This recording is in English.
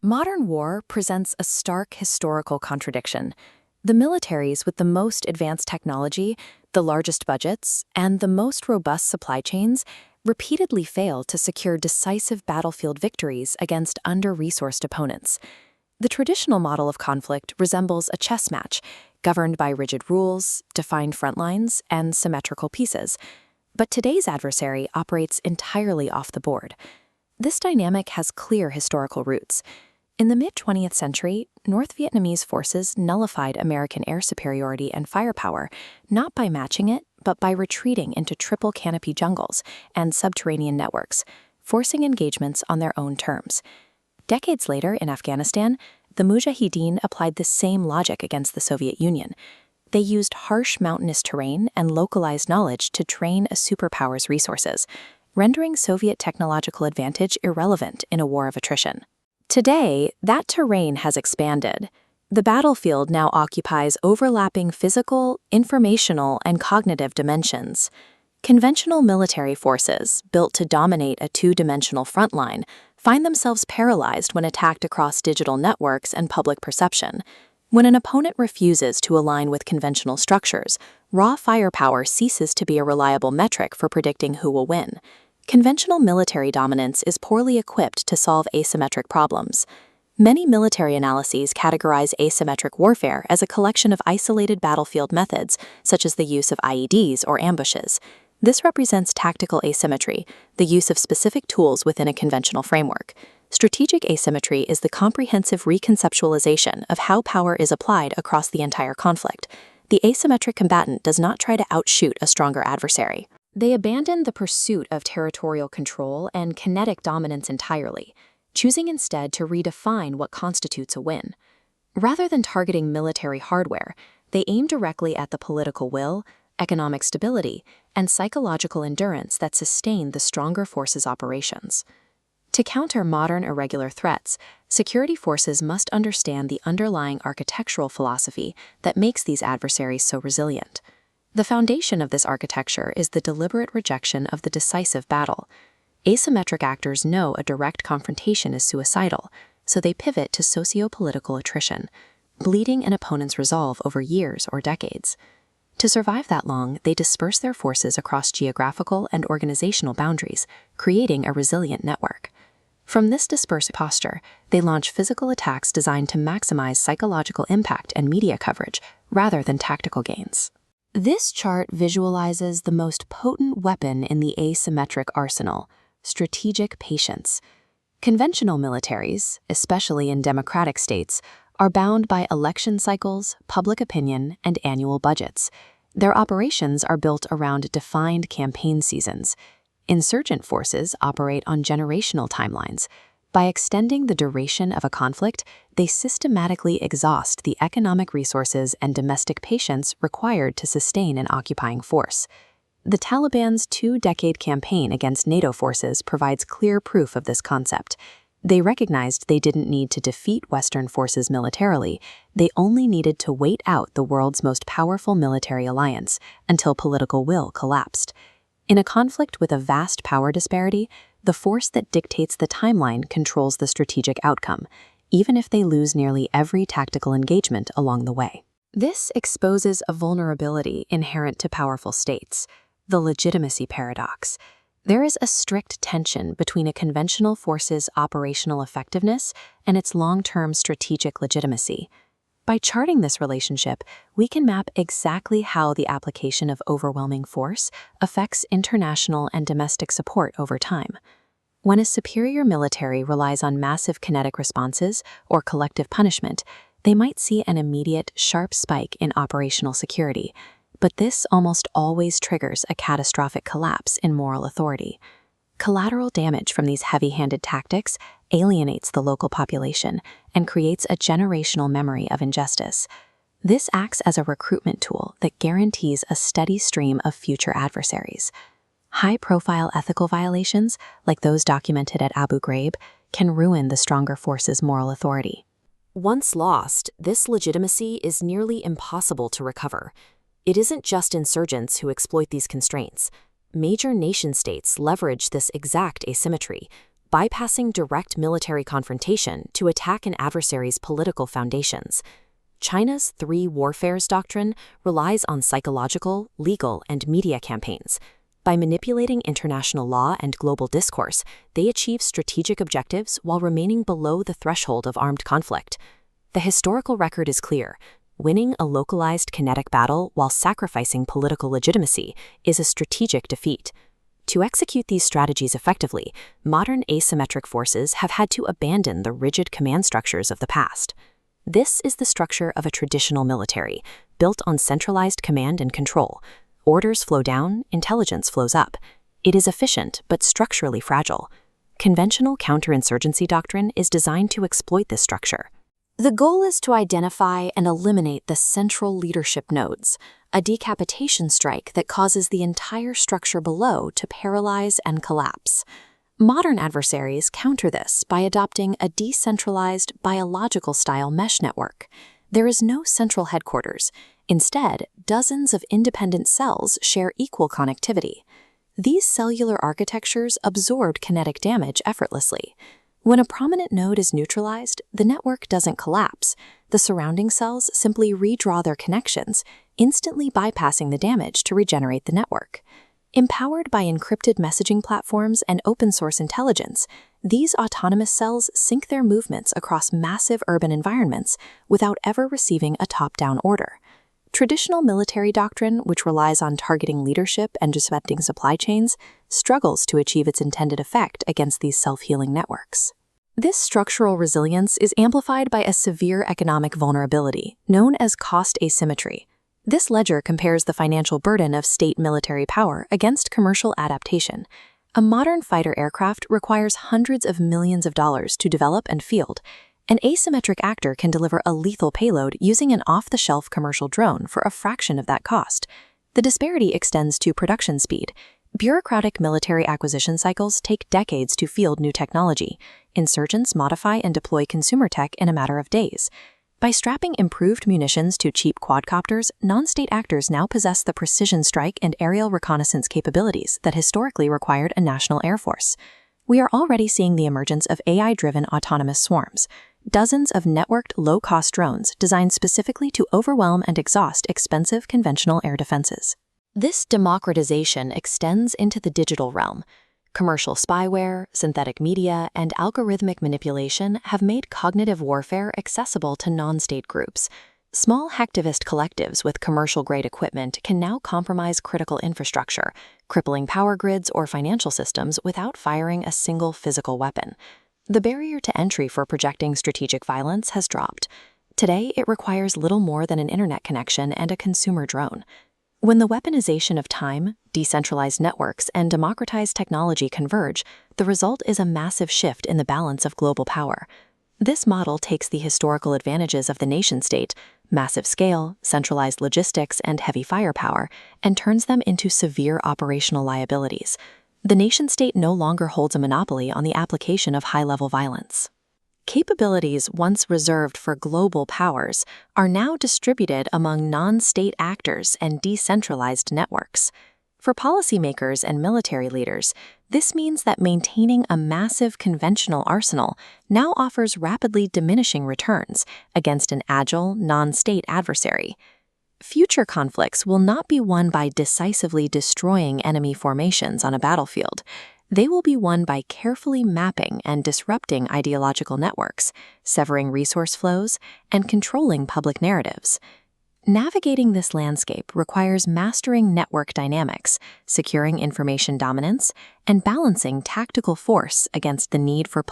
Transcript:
Modern war presents a stark historical contradiction. The militaries with the most advanced technology, the largest budgets, and the most robust supply chains repeatedly fail to secure decisive battlefield victories against under-resourced opponents. The traditional model of conflict resembles a chess match, governed by rigid rules, defined front lines, and symmetrical pieces. But today's adversary operates entirely off the board. This dynamic has clear historical roots. In the mid-20th century, North Vietnamese forces nullified American air superiority and firepower, not by matching it, but by retreating into triple canopy jungles and subterranean networks, forcing engagements on their own terms. Decades later, in Afghanistan, the Mujahideen applied the same logic against the Soviet Union. They used harsh mountainous terrain and localized knowledge to drain a superpower's resources, rendering Soviet technological advantage irrelevant in a war of attrition. Today, that terrain has expanded. The battlefield now occupies overlapping physical, informational, and cognitive dimensions. Conventional military forces, built to dominate a two-dimensional frontline, find themselves paralyzed when attacked across digital networks and public perception. When an opponent refuses to align with conventional structures, raw firepower ceases to be a reliable metric for predicting who will win. Conventional military dominance is poorly equipped to solve asymmetric problems. Many military analyses categorize asymmetric warfare as a collection of isolated battlefield methods, such as the use of IEDs or ambushes. This represents tactical asymmetry, the use of specific tools within a conventional framework. Strategic asymmetry is the comprehensive reconceptualization of how power is applied across the entire conflict. The asymmetric combatant does not try to outshoot a stronger adversary. They abandon the pursuit of territorial control and kinetic dominance entirely, choosing instead to redefine what constitutes a win. Rather than targeting military hardware, they aim directly at the political will, economic stability, and psychological endurance that sustain the stronger forces' operations. To counter modern irregular threats, security forces must understand the underlying architectural philosophy that makes these adversaries so resilient. The foundation of this architecture is the deliberate rejection of the decisive battle. Asymmetric actors know a direct confrontation is suicidal, so they pivot to socio-political attrition, bleeding an opponent's resolve over years or decades. To survive that long, they disperse their forces across geographical and organizational boundaries, creating a resilient network. From this dispersed posture, they launch physical attacks designed to maximize psychological impact and media coverage, rather than tactical gains. This chart visualizes the most potent weapon in the asymmetric arsenal: strategic patience. Conventional militaries, especially in democratic states, are bound by election cycles, public opinion, and annual budgets. Their operations are built around defined campaign seasons. Insurgent forces operate on generational timelines. By extending the duration of a conflict, they systematically exhaust the economic resources and domestic patience required to sustain an occupying force. The Taliban's two-decade campaign against NATO forces provides clear proof of this concept. They recognized they didn't need to defeat Western forces militarily, they only needed to wait out the world's most powerful military alliance until political will collapsed. In a conflict with a vast power disparity, the force that dictates the timeline controls the strategic outcome, even if they lose nearly every tactical engagement along the way. This exposes a vulnerability inherent to powerful states: the legitimacy paradox. There is a strict tension between a conventional force's operational effectiveness and its long-term strategic legitimacy. By charting this relationship, we can map exactly how the application of overwhelming force affects international and domestic support over time. When a superior military relies on massive kinetic responses or collective punishment, they might see an immediate, sharp spike in operational security, but this almost always triggers a catastrophic collapse in moral authority. Collateral damage from these heavy-handed tactics alienates the local population and creates a generational memory of injustice. This acts as a recruitment tool that guarantees a steady stream of future adversaries. High-profile ethical violations, like those documented at Abu Ghraib, can ruin the stronger force's moral authority. Once lost, this legitimacy is nearly impossible to recover. It isn't just insurgents who exploit these constraints. Major nation-states leverage this exact asymmetry. bypassing direct military confrontation to attack an adversary's political foundations. China's three warfares doctrine relies on psychological, legal, and media campaigns. By manipulating international law and global discourse, they achieve strategic objectives while remaining below the threshold of armed conflict. The historical record is clear. Winning a localized kinetic battle while sacrificing political legitimacy is a strategic defeat. To execute these strategies effectively, modern asymmetric forces have had to abandon the rigid command structures of the past. This is the structure of a traditional military, built on centralized command and control. Orders flow down, intelligence flows up. It is efficient but structurally fragile. Conventional counterinsurgency doctrine is designed to exploit this structure. The goal is to identify and eliminate the central leadership nodes, a decapitation strike that causes the entire structure below to paralyze and collapse. Modern adversaries counter this by adopting a decentralized, biological-style mesh network. There is no central headquarters. Instead, dozens of independent cells share equal connectivity. These cellular architectures absorb kinetic damage effortlessly. When a prominent node is neutralized, the network doesn't collapse. The surrounding cells simply redraw their connections, instantly bypassing the damage to regenerate the network. Empowered by encrypted messaging platforms and open-source intelligence, these autonomous cells sync their movements across massive urban environments without ever receiving a top-down order. Traditional military doctrine, which relies on targeting leadership and disrupting supply chains, struggles to achieve its intended effect against these self-healing networks. This structural resilience is amplified by a severe economic vulnerability, known as cost asymmetry. This ledger compares the financial burden of state military power against commercial adaptation. A modern fighter aircraft requires hundreds of millions of dollars to develop and field. An asymmetric actor can deliver a lethal payload using an off-the-shelf commercial drone for a fraction of that cost. The disparity extends to production speed. Bureaucratic military acquisition cycles take decades to field new technology. Insurgents modify and deploy consumer tech in a matter of days. By strapping improved munitions to cheap quadcopters, non-state actors now possess the precision strike and aerial reconnaissance capabilities that historically required a national air force. We are already seeing the emergence of AI-driven autonomous swarms. Dozens of networked low-cost drones designed specifically to overwhelm and exhaust expensive conventional air defenses. This democratization extends into the digital realm. Commercial spyware, synthetic media, and algorithmic manipulation have made cognitive warfare accessible to non-state groups. Small hacktivist collectives with commercial-grade equipment can now compromise critical infrastructure, crippling power grids or financial systems without firing a single physical weapon. The barrier to entry for projecting strategic violence has dropped. Today, it requires little more than an internet connection and a consumer drone. When the weaponization of time, decentralized networks, and democratized technology converge, the result is a massive shift in the balance of global power. This model takes the historical advantages of the nation-state, massive scale, centralized logistics, and heavy firepower, and turns them into severe operational liabilities. The nation-state no longer holds a monopoly on the application of high-level violence. Capabilities once reserved for global powers are now distributed among non-state actors and decentralized networks. For policymakers and military leaders, this means that maintaining a massive conventional arsenal now offers rapidly diminishing returns against an agile, non-state adversary. Future conflicts will not be won by decisively destroying enemy formations on a battlefield. They will be won by carefully mapping and disrupting ideological networks, severing resource flows, and controlling public narratives. Navigating this landscape requires mastering network dynamics, securing information dominance, and balancing tactical force against the need for